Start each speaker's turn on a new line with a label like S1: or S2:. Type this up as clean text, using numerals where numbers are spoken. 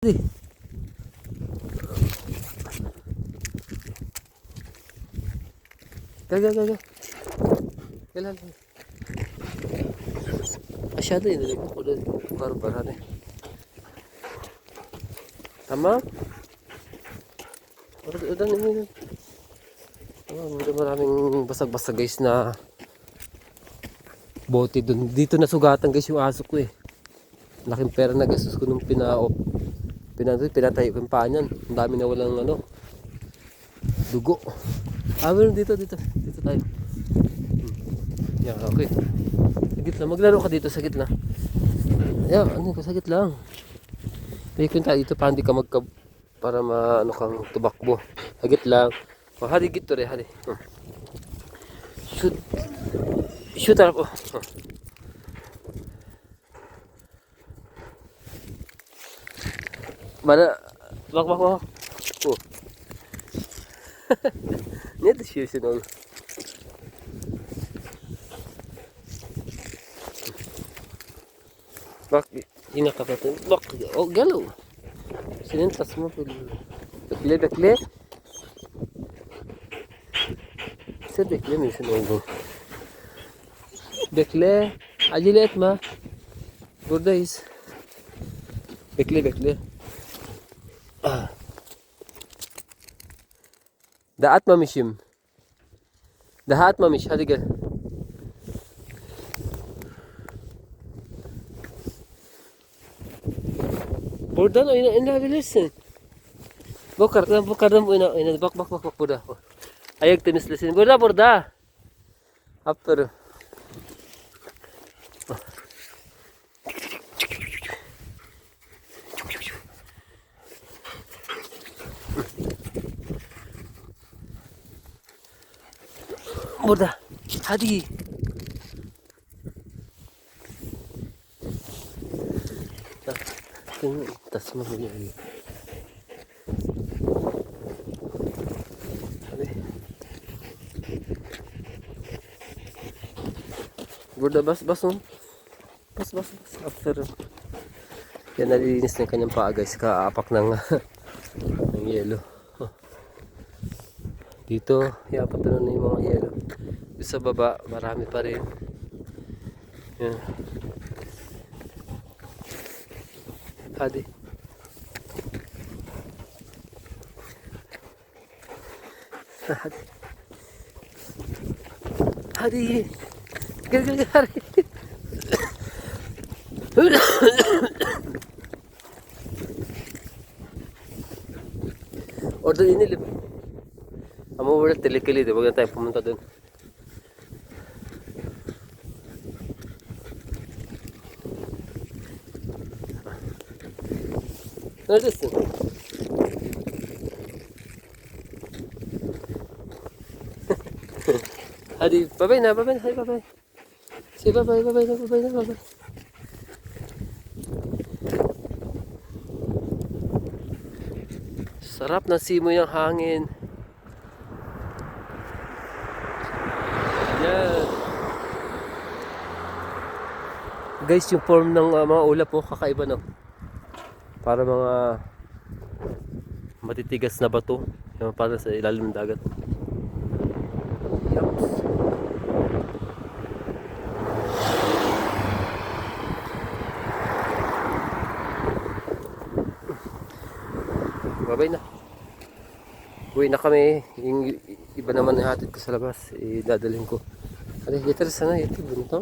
S1: Di. Gaga. Kailan? Masyado yun. Barbar-baran eh. Tama? Udan yun. Maraming basag-basag guys na bote dun. Dito nasugatan guys yung aso ko eh. Laking pera na gastos ko nung pinatayo ko yung paa niyan. Ang dami na walang dugo. Meron dito tayo. Yan, okay. Sa gitna, maglaro ka dito sa gitna. Yan, sa gitna lang. Pwede tayo dito para hindi ka para maano kang tubakbo. Hagit lang. Hadi gito rin, hadi. Shoot ako. Mana bak. Oh. Ne düşüyorsun oğlum? Bak yine kapatın. Bak o gel o. Senin tasma bekle. Sen beklemiyorsun oğlum. Bekle. Acele etme. Buradayız. Bekle. Daha atmamışım. Daha atmamış. Hadi gel. Buradan oynayabilirsin. Bu kardan oyna. Bak burada. Ayak temizlesin. Burada. Aferin. Burada. Hadi. Tasma böyle. Hadi. Burada bas. Bas. After. Yan, nalilinis ng kanyang paa guys. Kaapak ng yelo. Dito, yapat na yung mga yelo. Sa baba, marami pa rin. Yan. Hadi. Hadi. Gel. Orada inelim. Ama burada tehlikeliydi. Huwag na tayo pumunta dun. Neredesin? Hadi bye na. Hadi bye. Say bye. Sarap na simoy ng hangin. Yan. Guys, yung form ng mga ulap po kakaiba no. Para mga matitigas na bato, yung para sa ilalim ng dagat. Yups. Babay na. Uwi na kami. Yung iba naman ihatid ko sa labas, dadalhin ko. Hali, dito sana, ito, bunto.